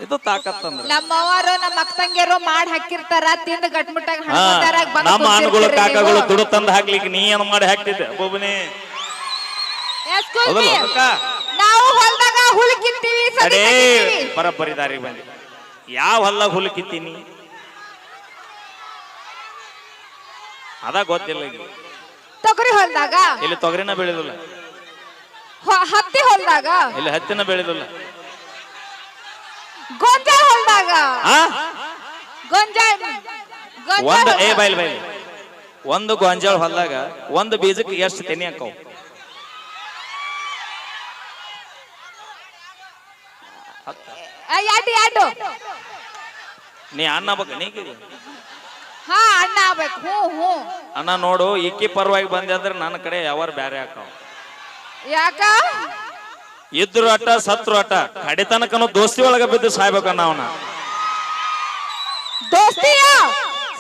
ಇದು ತಾಕತ್ತಂದ್ರ ನಮ್ಮವರು ನಮ್ಮ ಅಕ್ಕಂಗಿಯರು ಮಾಡಿ ಹಾಕಿರ್ತಾರ ತಿಂದು ಗಟ್ಮುಟ್ಟಾಗ ಹಣ್ಣದಾರಾಗ ಬಂದು ನಮ್ಮ ಅನುಗುಳ ಕಾಕಗಳು ದುಡ್ಡು ತಂದು ಹಾಕ್ಲಿಕ್ಕೆ ನೀ ಏನ್ ಮಾಡಿ ಹಾಕ್ತಿದ್ದೆ ಒಬ್ಬನೇ ನಾವು ಹೊಲದಾಗ ಹುಲ್ ಕಿತ್ತೀವಿ ಬರಬ್ಬರಿ ದಾರಿ ಬಂದಿ ಯಾವ ಹೊಲ್ದಾಗ ಹುಲ್ ಕಿತ್ತೀನಿ ಅದ ಗೊತ್ತಿಲ್ಲ ತೊಗರಿ ಹೊಲದಾಗ ಇಲ್ಲಿ ತೊಗರಿನ ಬೆಳೆದಿಲ್ಲ ಹತ್ತಿ ಹೊಲದಾಗ ಇಲ್ಲಿ ಹತ್ತಿನ ಬೆಳೆದಿಲ್ಲ ಗೊಂಜಾಳ ಹೊಲದಾಗ ಗೊಂಜಾಳ ಒಂದು ಗೊಂಜಾಳ ಹೊಲದಾಗ ಒಂದು ಬೀಜಕ್ಕೆ ಎಷ್ಟು ತೆನಿ ಹಾಕವು ಎರಡು ನೀ ಅಣ್ಣ ಬೇಕು ನೀ ಹಾ ಅಣ್ಣ ಆಗ್ಬೇಕು ಹ್ಞೂ ಅಣ್ಣ ನೋಡು ಇಕ್ಕಿ ಪರವಾಗಿ ಬಂದೆ ಅಂದ್ರೆ ನನ್ನ ಕಡೆ ಯಾವಾರ ಬ್ಯಾರೆ ಹಾಕವ್ ಯಾಕ ಇದ್ರು ಅಟ ಸತ್ರು ಅಟ ಕಡಿತನಕನು ದೋಸ್ತಿ ಒಳಗ ಬಿದ್ದು ಸಾಯ್ಬೇಕನ್ನ ಅವನ ದೋಸ್ತಿಯ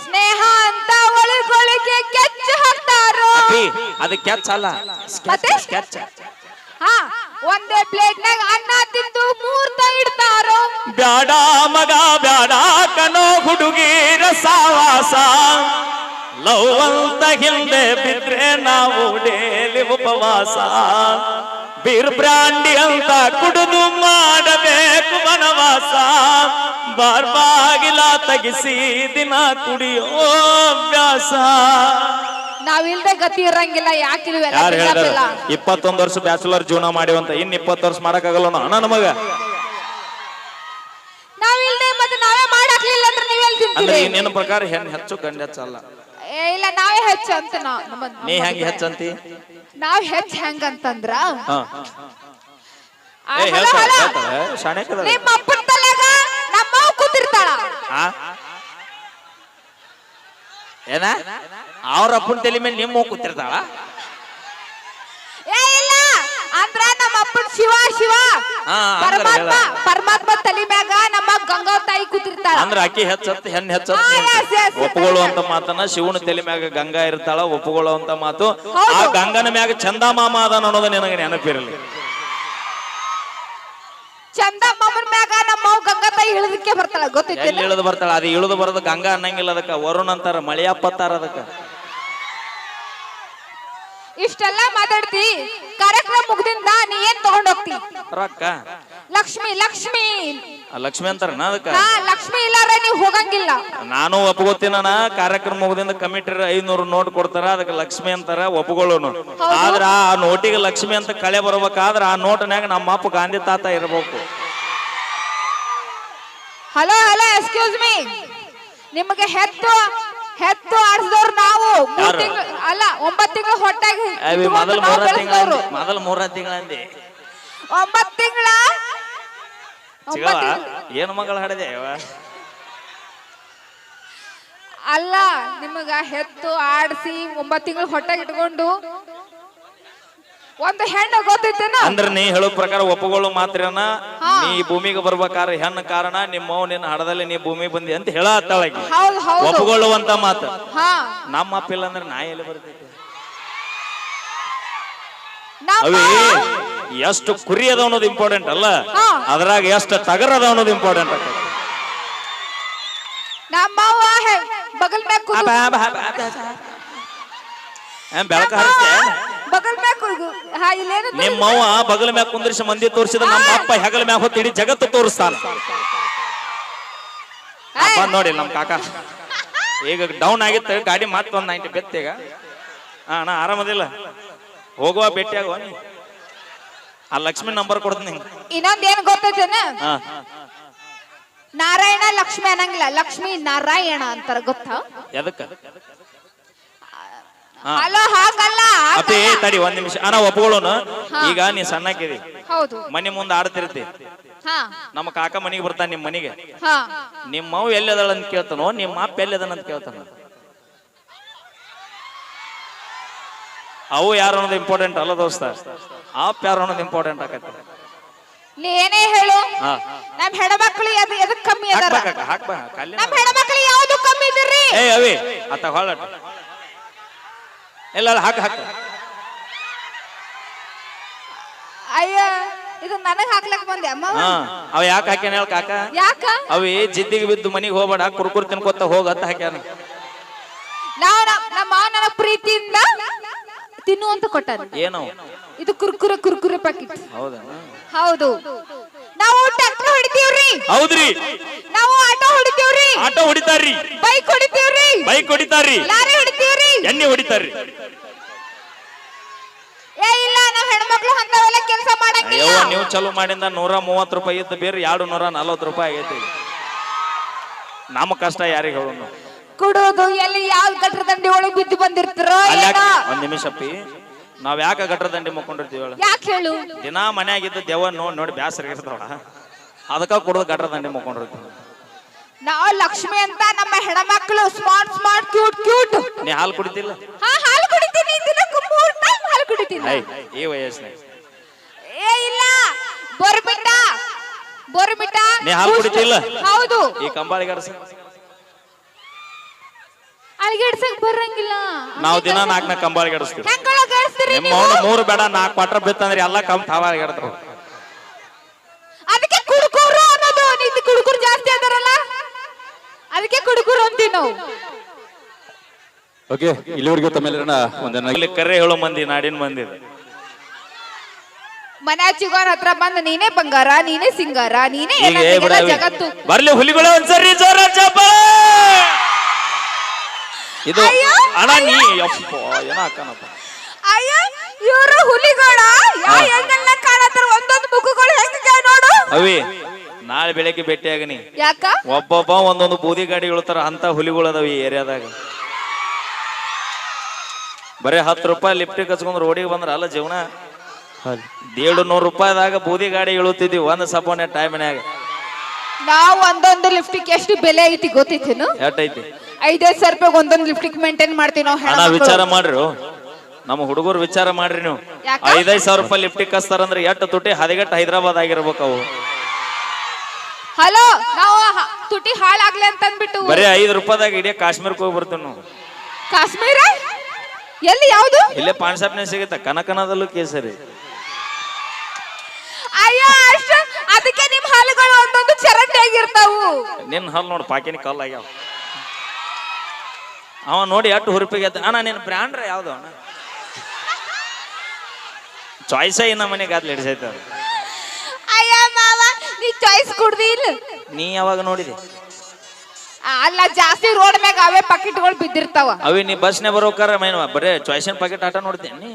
ಸ್ನೇಹ ಅಂತ ಒಳಗೊಳಗೆ ಕೆಚ್ಚ ಹಾಕ್ತಾರೋ ಅದು ಕೆಚ್ಚ ಅಲ್ಲ ಕೆಚ್ಚ ಹಾ ಒಂದೇ ಪ್ಲೇಟ್ ನಾಗ ಅನ್ನ ತಿಂದು ಮೂರ್ತ ಇಡ್ತಾರೋ ಬ್ಯಾಡ ಮಗ ಬ್ಯಾಡ ಕನೋ ಹುಡುಗಿರ ಸಾವಾಸ ಲವ್ ಅಂತ ಹಿಂದೆ ಬಿದ್ರೆ ನಾವು ಡೇಲಿ ಉಪವಾಸ ಬೀರ್ ಬ್ರಾಂಡಿ ಅಂತ ಕುಡಿದು ಮಾಡಬೇಕು ವನವಾಸ ಬಾಗಿಲ ತಗಿಸಿ ದಿನ ಕುಡಿಯೋ ಅಭ್ಯಾಸ ನಾವಿಲ್ದೆ ಗತಿ ಇರಂಗಿಲ್ಲ ಯಾಕಿಲ್ವ 21 ವರ್ಷ ಬ್ಯಾಚುಲರ್ ಜೀವನ ಮಾಡಿವಂತ ಇನ್ 20 ವರ್ಷ ಮಾಡಕ್ಕಾಗಲ್ಲ ಅಣ್ಣ ನಮಗ ನಾವಿಲ್ದೆ ಮತ್ತೆ ನಾವೇ ಮಾಡಾಕ್ಲಿಲ್ಲ ಅಂದ್ರೆ ನೀವೆಲ್ಲಿ ತಿಂತೀರಿ ನಿನ್ನ ಪ್ರಕಾರ ಹೆಣ್ ಹೆಚ್ಚು ಗಂಡ ಹೆಚ್ಚಲ್ಲ ಇಲ್ಲ ನಾವೇ ಹೆಚ್ಚು ಅಂತ ನೀ ಹೆಂಗ ಹೆಚ್ಚಂತಿ ನಾವ್ ಹೆಚ್ಚ ಹೆಂಗಂತಂದ್ರ ನಿಮ್ಮ ಅಪ್ಪನ ತಲೆಗ ನಮ್ಮ ಕೂತಿರ್ತಾಳ ಏನ ಅವ್ರ ಅಪ್ಪನ ತಲೆ ಮೇಲೆ ನಿಮ್ಮ ಕೂತಿರ್ತಾಳ ಇಲ್ಲ ಅಂದ್ರ ನಮ್ಮ ಅಪ್ಪನ ಶಿವ ಪರಮಾತ್ಮ ತಲೆ ಮ್ಯಾಗ ನಮ್ಮ ಗಂಗಾ ತಾಯಿ ಕೂತಿರ್ತಾಳ ಅಂದ್ರ ಅಕ್ಕಿ ಹೆಚ್ಚತ್ ಹೆಣ್ ಹೆಚ್ಚತ್ ಒಪ್ಪುಕೊಳ್ಳುವಂತ ಮಾತನ್ನ ಶಿವನ ತಲೆ ಮ್ಯಾಗ ಗಂಗಾ ಇರ್ತಾಳ ಒಪ್ಪುಕೊಳ್ಳುವಂತ ಮಾತು ಆ ಗಂಗನ ಮ್ಯಾಗ ಚಂದ ಮಾಮ ಅದಾನ ಅನ್ನೋದು ನಿನಗೆ ನೆನಪಿರಲಿ ಚಂದ ಮಾಮನ ಮ್ಯಾಗ ನಮ್ಮ ಗಂಗಾ ತಾಯಿ ಇಳಿದಕ್ಕೆ ಬರ್ತಾಳ ಗೊತ್ತೈತಿ ಇಳಿದು ಬರ್ತಾಳ ಅದು ಇಳಿದು ಬರೋದು ಗಂಗಾ ಅನ್ನಂಗಿಲ್ಲ ಅದಕ್ಕ ವರುಣ ಅಂತಾರ ಮಳೆಯಪ್ಪತ್ತಾರ ಅದಕ್ಕ ಇಷ್ಟೆಲ್ಲ ಮಾತಾಡ್ತಿ ಕಾರ್ಯಕ್ರಮ ಮುಗ್ದಿಂದ ನೀ ಏನ್ ತಗೊಂಡ್ ಹೋಗ್ತಿ ರೊಕ್ಕ ಲಕ್ಷ್ಮಿ ಲಕ್ಷ್ಮಿ ಲಕ್ಷ್ಮಿ ಅಂತಾರ ಅದಕ್ಕ ಲಕ್ಷ್ಮಿ ಇಲ್ಲಾರ ನೀವ್ ಹೋಗಂಗಿಲ್ಲ ನಾನು ಒಪ್ಕೋತೀನ ಕಾರ್ಯಕ್ರಮ ಮುಗ್ದಿಂದ ಕಮಿಟಿ 500 ನೋಟ್ ಕೊಡ್ತಾರ ಅದಕ್ಕೆ ಲಕ್ಷ್ಮಿ ಅಂತಾರ ಒಪ್ಕೊಳ್ಳೋನು ಆದ್ರ ಆ ನೋಟಿಗೆ ಲಕ್ಷ್ಮಿ ಅಂತ ಕಳೆ ಬರ್ಬೇಕಾದ್ರ ಆ ನೋಟ್ನ್ಯಾಗ ನಮ್ಮ ಅಪ್ಪ ಗಾಂಧಿ ತಾತ ಇರ್ಬೇಕು ಹಲೋ ಹಲೋ ಎಕ್ಸ್ಕ್ಯೂಸ್ ಮೀ ನಿಮಗೆ ಹೆತ್ತು ಆಡ್ಸಿದವ್ರು ನಾವು 3 ತಿಂಗಳು ಅಲ್ಲ 9 ತಿಂಗಳು ಹೊಟ್ಟಾಗಿ ಮೊದಲ 3 ತಿಂಗಳ ಅಂದೆ 9 ತಿಂಗಳ ಏನು ಮಗಳ ಹಡದೆ ಅಲ್ಲ ನಿಮಗ ಹೆತ್ತು ಆಡಿಸಿ 9 ತಿಂಗಳು ಹೊಟ್ಟಾಗಿ ಇಟ್ಕೊಂಡು ಒಂದು ಹೆಣ್ಣು ಗೊತ್ತೈತೇನ ಅಂದ್ರೆ ನೀ ಹೇಳೋ ಪ್ರಕಾರ ಒಪ್ಪುಗಳು ಮಾತ್ರನ ನೀ ಭೂಮಿಗೆ ಬರ್ಬೇಕಾರ ಹೆಣ್ಣು ಕಾರಣ ನಿಮ್ಮ ನಿನ್ನ ಹಡದಲ್ಲಿ ನೀ ಭೂಮಿ ಬಂದಿ ಅಂತ ಹೇಳತ್ತಾಳಗಿ ಒಪ್ಪುಗೊಳ್ಳುವಂತ ಮಾತು ನಮ್ಮ ಅಪ್ಪ ಇಲ್ಲ ಅಂದ್ರೆ ನಾ ಎಲ್ಲಿ ಬರ್ತೈತಿ ಅವೇ ಎಷ್ಟು ಕುರಿ ಅದ ಅನ್ನೋದು ಇಂಪಾರ್ಟೆಂಟ್ ಅಲ್ಲ ಅದ್ರಾಗ ಎಷ್ಟು ಟಗರ್ ಅದ ಅನ್ನೋದು ಇಂಪಾರ್ಟೆಂಟ್ ಆಗ್ತದೆ ಬಗಲ್ ಬೆಳಕ ಹರಿಸ್ತೆ ನಿಮ್ಮವ್ವ ಬಗಲ್ ಮ್ಯಾಗ ಕುಂದ್ರಿಸಿ ಮಂದಿ ತೋರಿಸಿದ ನಮ್ಮ ಅಪ್ಪ ಹೆಗಲ ಮ್ಯಾಗ ಹೊತ್ತು ಇಡೀ ಜಗತ್ತು ತೋರಿಸ್ತಾನ ನೋಡಿ ನಮ್ ಕಾಕ ಈಗ ಡೌನ್ ಆಗಿತ್ತು ಗಾಡಿ ಮತ್ತೆ 190 ಬೆತ್ತೀಗ ಅಣ್ಣ ಆರಾಮದಿಲ್ಲ ಹೋಗುವ ಭೇಟಿ ಆಗುವ ನೀ ಆ ಲಕ್ಷ್ಮಿ ನಂಬರ್ ಕೊಡ್ತೀನಿ ಇನ್ನೊಂದ್ ಏನ್ ಗೊತ್ತೈತೇನ ನಾರಾಯಣ ಲಕ್ಷ್ಮಿ ಅನ್ನಂಗಿಲ್ಲ ಲಕ್ಷ್ಮಿ ನಾರಾಯಣ ಅಂತಾರ ಗೊತ್ತಾ ಎದಕ್ಕ ಅಲ್ಲ ಹಾಗಲ್ಲ ಅಪ್ಪಿ ತಡಿ 1 ನಿಮಿಷ ಅಣ್ಣ ಒಪ್ಕೊಳ್ಳೋನು ಈಗ ನೀ ಸಣ್ಣಕ್ಕಿದಿ ಹೌದು ಮನೆ ಮುಂದೆ ಆಡ್ತಿರ್ತಿ ನಮ್ಮ ಕಾಕ ಮನೆಗೆ ಬರ್ತಾನ ನಿಮ್ ಮನೆಗೆ ನಿಮ್ಮ ಮೌ ಎಲ್ಲದಳ ಅಂತ ಕೇಳ್ತಾನೋ ನಿಮ್ಮ ಅಪ್ಪ ಎಲ್ಲದನ ಅಂತ ಕೇಳ್ತಾನ ಅವು ಯಾರು ಅನ್ನೋದು ಇಂಪಾರ್ಟೆಂಟ್ ಅಲ್ಲ ದೋಸ್ತ ಅಪ್ಪ ಯಾರು ಅನ್ನೋದು ಇಂಪಾರ್ಟೆಂಟ್ ಆಗತ್ತೆ ಏನೇ ಹೇಳು ನಮ್ ಹೆಣ್ಮಕ್ಳು ಎದಕ್ ಕಮ್ಮಿ ಅದಾರ ನಮ್ ಹೆಣ್ಮಕ್ಳು ಯಾವ್ದು ಕಮ್ಮಿ ಇದ್ರಿ ಏ ಅವಿ ಅತ್ತ ಹೊಳ ಇಲ್ಲ ಹಾಕ ಅಯ್ಯ ಇದು ನನಗ್ ಹಾಕ್ಲಕ್ ಬಂದೆ ಅಮ್ಮ. ಹಾ ಅವ ಯಾಕೆ ಹಾಕ್ಯಾನ ಹೇಳ ಕಾಕ? ಯಾಕ? ಅವಿ ಜಿದ್ದಿಗೆ ಬಿದ್ದು ಮನಿಗೆ ಹೋಗ್ಬೇಡ, ಕುರ್ಕುರ್ ತಿನ್ಕೋತ ಹೋಗತ್ತ ಹಾಕ್ಯಾನ. ನಮ್ಮ ನನ್ನ ಪ್ರೀತಿಯಿಂದ ತಿನ್ನು ಅಂತ ಕೊಟ್ಟಾನ. ಏನೋ ಇದು ಕುರ್ಕುರೆ ಪ್ಯಾಕೆಟ್. ಹೌದಾ? ಹೌದು. ನಾವು ಟ್ರ್ಯಾಕ್ಟರ್ ಹೊಡಿತೀವ್ರಿ. ಹೌದ್ರಿ. ನಾವು ಆಟೋ ಹೊಡಿತೀವ್ರಿ. ಆಟೋ ಹೊಡಿತಾರ್ರಿ. ಬೈಕ್ ಹೊಡಿತೀವ್ರಿ. ಬೈಕ್ ಹೊಡಿತಾರ್ರಿ. ಲಾರಿ ಹೊಡಿತೀವ್ರಿ. ಎಣ್ಣೆ ಹೊಡಿತಾರ್ರಿ. ಇಲ್ಲ ನಾವ್ ಹೆಣ್ಮಕ್ಳು ಅಂತವೆಲ್ಲ ಕೆಲಸ ಮಾಡಂಗಿಲ್ಲ. ಅಯ್ಯೋ ನೀವು ಚಲೋ ಮಾಡಿಂದ 130 ರೂಪಾಯಿ ಇದ್ದು ಬೇರೆ 240 ರೂಪಾಯಿ ಆಗೈತಿ. ನಮ್ಮ ಕಷ್ಟ ಯಾರಿಗೆ ಹೇಳೋಣ? ಕುಡೋದು ಎಲ್ಲಿ ಯಾವ ಗಟ್ರ ದಂಡಿ ಒಳಗೆ ಬಿದ್ದು ಬಂದಿರ್ತಾರೋ. ಒಂದ್ ನಿಮಿಷ ಅಪ್ಪಿ, ನಾವ್ ಯಾಕೆ ಗಟ್ರ ದಂಡಿ ಮುಕ್ಕೊಂಡಿರ್ತೀವಿ ಹೇಳ? ಯಾಕೆ ಹೇಳು? ದಿನಾ ಮನ್ಯಾಗಿದ್ದ ದೆವ್ವ ನೋಡಿ ಬ್ಯಾಸರ ಇರ್ತಾವ, ಅದಕ್ಕ ಕುಡ್ದು ಗಟ್ರ ದಂಡಿ ಮುಕ್ಕೊಂಡಿರ್ತೀವಿ. ನಾವು ಲಕ್ಷ್ಮಿ ಅಂತ ನಮ್ಮ ಹೆಣ್ಮಕ್ಳು ಸ್ಮಾರ್ಟ್ ಕ್ಯೂಟ್. ನೀ ಹಾಲು ಕುಡಿತಿಲ್ಲ? ಹಾಲು ಕುಡಿತೀನಿ, ದಿನಕ್ಕೆ 3 ಟೈಮ್ ಹಾಲು ಕುಡಿತೀನಿ. ಈ ವಯಸ್ಸಿನಾಗ ಇಲ್ಲ ಬೋರ್ಮಿಟ. ನೀ ಹಾಲು ಕುಡಿತಿಲ್ಲ? ಹೌದು. ಈ ಕಂಬಾಳಿಗೆ ಅಳಿಗೆಡ್ಸಕ್ ಬರಂಗಿಲ್ಲ. ನಾವು ದಿನ 4 ಕಂಬಾಳಿಗೆ ಆಡಿಸ್ತೀವಿ. ನಿಮ್ಮ 3 ಬೇಡ 4 ಕ್ವಾರ್ಟರ್ ಬಿತ್ತಂದ್ರೆ ಎಲ್ಲ ಕಮ್ ತಾವಾಡ್ತಾವ. ಅದಕ್ಕೆ ಕುಡುಕೂರು ಅನ್ನೋದು. ನಿಂದು ಕುಡುಕೂರು ಜಾಸ್ತಿ ಅದಾರಲ್ಲ, ಅದಕ್ಕೆ ಕುಡುಕೂರು ಅಂತೀವಿ ನಾವು. ಓಕೆ, ಇಲ್ಲಿವರೆಗೂ ತಮ್ಮೆಲ್ಲರನ್ನ ಒಂದನ್ನ ಕರೆ ಹೇಳೋ ಮಂದಿ ನಾಡಿನ ಮಂದಿ. ಮನೆ ಚಿಗೋರ್ ಹತ್ರ ಬಂದು ನೀನೇ ಬಂಗಾರ, ನೀನೇ ಸಿಂಗಾರ, ನೀನೇ ಜಗತ್ತು. ಬರ್ಲಿ ಹುಲಿಗಳ ಒಂದ್ಸರಿ ಜೋರ ಚಪ್ಪಾಳೆ. ಇದು ಅಣ್ಣ ನೀ ಯಪ್ಪ ಏನ ಹಾಕನಪ್ಪ. ಅಯ್ಯೋ ಇವರು ಹುಲಿಗಳ ಹೆಂಗೆಲ್ಲ ಕಾಣತ್ತಾರ, ಒಂದೊಂದು ಮುಖಗಳು ಹೆಂಗ ನೋಡು. ಅವಿ ನಾಳೆ ಬೆಳಗ್ಗೆ ಭೇಟಿ ಆಗನಿ. ಯಾಕ? ಒಬ್ಬೊಬ್ಬ ಒಂದೊಂದು ಬೂದಿ ಗಾಡಿ ಇಳ್ತಾರ, ಅಂತ ಹುಲಿಗಳು ಅದಾವ ಈ ಏರಿಯಾದಾಗ. ಬರೀ 10 ರೂಪಾಯಿ ಲಿಫ್ಟಿಗೆ ಹಚ್ಕೊಂಡ್ ರೋಡಿಗೆ ಬಂದ್ರ ಅಲ್ಲ ಜೀವನ. 150 ರೂಪಾಯಿದಾಗ ಬೂದಿ ಗಾಡಿ ಇಳುತ್ತಿದ್ವಿ ಒಂದ್ ಸಪೋನೆ ಟೈಮ್ನ್ಯಾಗ. ನಾವ್ ಒಂದೊಂದು ಲಿಫ್ಟಿಗೆ ಎಷ್ಟು ಬೆಲೆ ಐತಿ ಗೊತ್ತೈತೇನು? ಎಷ್ಟೈತಿ? 5,000 ರೂಪಾಯಿ ಒಂದೊಂದು ಲಿಫ್ಟಿಗೆ ಮೇಂಟೈನ್ ಮಾಡ್ತೀವಿ ನಾವು. ಅಣ್ಣ ವಿಚಾರ ಮಾಡ್ರಿ, ನಮ್ಮ ಹುಡುಗರು ವಿಚಾರ ಮಾಡ್ರಿ ನೀವು. 5,000 ರೂಪಾಯಿ ಲಿಫ್ಟಿಗೆ ಕಸ್ತಾರಂದ್ರೆ ಎಷ್ಟು ತುಟಿ ಹದಗೆಟ್ಟು ಹೈದರಾಬಾದ್ ಆಗಿರ್ಬೇಕು ಅವು. ಹಲೋ, ನಾವು ತುಟಿ ಹಾಳಾಗ್ಲಿ ಅಂತ ಅಂದ್ಬಿಟ್ಟು ಬರೀ 5 ರೂಪಾಯಿದಾಗ ಇಡೀ ಕಾಶ್ಮೀರಕ್ಕೆ ಹೋಗಿ ಬರ್ತೀವಿ ನಾವು. ಕಾಶ್ಮೀರ ಎಲ್ಲಿ? ಯಾವ್ದು? ಇಲ್ಲೇ ಪಾನ್ಸಾಪ್ನೆ ಸಿಗುತ್ತೆ, ಕನಕನದಲ್ಲೂ ಕೇಸರಿ. ಅಯ್ಯೋ ಅಷ್ಟು, ಅದಕ್ಕೆ ನಿಮ್ ಹಾಲುಗಳು ಒಂದೊಂದು ಚರಂಡಿ ಆಗಿರ್ತಾವು. ನಿನ್ನ ಹಾಲು ನೋಡಿ ಪಾಕಿನ ಕಲ್ಲಾಗ್ಯಾವ. ಅವ ನೋಡಿ ಎಷ್ಟು ಹುರುಪಿಗೆ ಅಣ್ಣ ನಿನ್ನ ಬ್ರ್ಯಾಂಡ್ರ ಯಾವ್ದು ಅಣ್ಣ? ಚಾಯ್ಸ ಇನ್ನ ಮನೆಗೆ ಆದ್ಲಿ ಹಿಡಿಸೈತ. ಅಯ್ಯ ಮಾವ, ನೀ ಚಾಯ್ಸ್ ಕುಡ್ದಿ ಇಲ್ಲ? ನೀ ಯಾವಾಗ ನೋಡಿದಿ? ಅಲ್ಲ, ಜಾಸ್ತಿ ರೋಡ್ ಮ್ಯಾಗ ಅವೇ ಪಾಕೆಟ್ಗಳು ಬಿದ್ದಿರ್ತಾವ. ಅವಿ ನೀ ಬಸ್ನೇ ಬರೋಕಾರ ಬರೇ ಚಾಯ್ಸನ್ ಪಾಕೆಟ್ ಆಟ ನೋಡ್ತೀನಿ.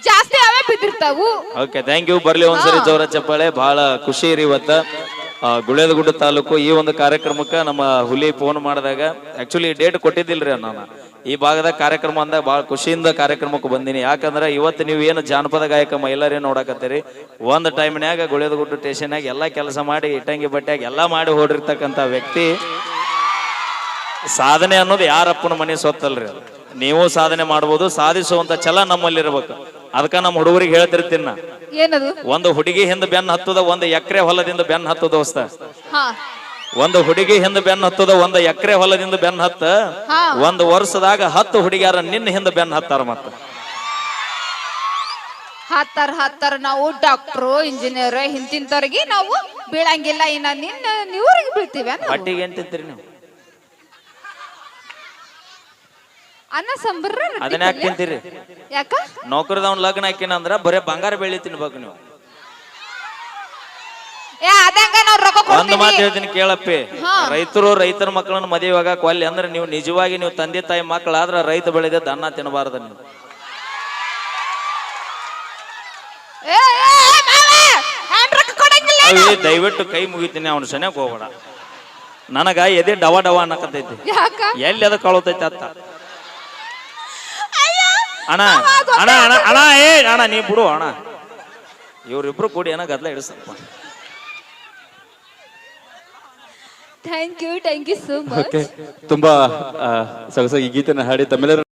ಜಾಸ್ತಿ ಅವೇ ಬಿದ್ದಿರ್ತಾವು. Okay, thank you. ಬರ್ಲಿ ಒಂದ್ಸರಿ ಜೋರ ಚಪ್ಪಾಳೆ. ಬಹಳ ಖುಷಿ ಇರಿ ಇವತ್ತ. ಗುಳೇದಗುಡ್ಡ ತಾಲೂಕು ಈ ಒಂದು ಕಾರ್ಯಕ್ರಮಕ್ಕೆ ನಮ್ಮ ಹುಲಿ ಫೋನ್ ಮಾಡಿದಾಗ, ಆಕ್ಚುಲಿ ಡೇಟ್ ಕೊಟ್ಟಿದ್ದಿಲ್ರಿ ನಾನು. ಈ ಭಾಗದ ಕಾರ್ಯಕ್ರಮ ಅಂದಾಗ ಬಹಳ ಖುಷಿಯಿಂದ ಕಾರ್ಯಕ್ರಮಕ್ಕೆ ಬಂದೀನಿ. ಯಾಕಂದ್ರೆ ಇವತ್ತು ನೀವು ಏನು ಜಾನಪದ ಗಾಯಕ ಮಹಿಳೆಯರೇ ನೋಡಕತ್ತೀರಿ, ಒಂದು ಟೈಮ್ನ್ಯಾಗ ಗುಳೇದಗುಡ್ಡ ಸ್ಟೇಷನ್ಯಾಗ ಎಲ್ಲ ಕೆಲಸ ಮಾಡಿ ಇಟ್ಟಂಗಿ ಬಟ್ಟೆಯಾಗ ಎಲ್ಲ ಮಾಡಿ ಹೊಡಿರ್ತಕ್ಕಂಥ ವ್ಯಕ್ತಿ. ಸಾಧನೆ ಅನ್ನೋದು ಯಾರಪ್ಪನ ಮನೆ ಸೊತ್ತಲ್ರಿ. ಅದು ನೀವು ಸಾಧನೆ ಮಾಡ್ಬೋದು, ಸಾಧಿಸುವಂತ ಛಲ ನಮ್ಮಲ್ಲಿರ್ಬೇಕು. ಅದಕ್ಕ ನಮ್ಮ ಹುಡುಗರಿಗೆ ಹೇಳ್ತಿರ್ತೀನಿ ನಾ, ಏನದು? ಒಂದು ಹುಡುಗಿ ಹಿಂದ ಬೆನ್ನ ಹತ್ತದ 1 ಎಕರೆ ಹೊಲದಿಂದ ಬೆನ್ನ ಹತ್ತು ದೋಸ್ತ. ಹಾ, ಒಂದು ಹುಡುಗಿ ಹಿಂದ ಬೆನ್ನ ಹತ್ತದ 1 ಎಕರೆ ಹೊಲದಿಂದ ಬೆನ್ನ ಹತ್ತ. 1 ವರ್ಷದಾಗ 10 ಹುಡುಗಿಯಾರ ನಿನ್ನ ಹಿಂದ ಬೆನ್ನ ಹತ್ತಾರ. ಮತ್ತ ಹತ್ತಾರ ನಾವು ಡಾಕ್ಟ್ರು, ಇಂಜಿನಿಯರ್ ಹಿಂತಿಂತವ್ರಿಗೆ ನಾವು ಬೀಳಂಗಿಲ್ಲ. ಇನ್ನ ನೀವ್ರಿಗೆ ಬೀಳ್ತೀವಿ. ಹಟ್ಟಿಗೆ ಏನ್ ತಿಂತೀರಿ ನೀವು? ಅನ್ನ ಸಂಬರ. ಅದನ್ನ ಯಾಕೆ ತಿಂತೀರಿ? ಯಾಕ? ನೌಕರಿದವ್ನ ಲಗ್ನ ಹಾಕಿನ ಅಂದ್ರ ಬರೇ ಬಂಗಾರ ಬೆಳ್ಳಿ ತಿನ್ಬೇಕು ನೀವು. ಒಂದು ಮಾತು ಹೇಳ್ತೀನಿ ಕೇಳಪ್ಪಿ, ರೈತರ ಮಕ್ಕಳನ್ನ ಮದುವೆಯಾಗ ಕೊಲ್ಲಿ ಅಂದ್ರೆ ನೀವು ನಿಜವಾಗಿ ನೀವು ತಂದೆ ತಾಯಿ ಮಕ್ಕಳಾದ್ರ ರೈತ ಬೆಳೆದ ಅನ್ನ ತಿನ್ನಬಾರ್ದ ನೀವು. ದಯವಿಟ್ಟು ಕೈ ಮುಗಿತೀನಿ, ಅವ್ನ ಸನ್ಯಾಗ ಹೋಗ್ಬೇಡ. ನನಗ ಎದೆ ಡವ ಡವ ಅನ್ನಕತ್ತೈತಿ, ಎಲ್ಲಿ ಅದ ಕಳತೈತಿ ಅತ್ತ. ಅಣ್ಣ ಅಣ್ಣ ಅಣ್ಣ ಅಣ್ಣ ಏ ಅಣ್ಣ ನೀ ಬಿಡು ಅಣ್ಣ, ಇವ್ರಿಬ್ರು ಕೂಡಿ ಏನೋ ಗದ್ಲ ಹಿಡಿಸಪ್ಪ. Thank you so much. ತುಂಬಾ ಸೊಗಸಾಗಿ ಈ ಗೀತೆನ ಹಾಡಿ ತಮ್ಮೆಲ್ಲರ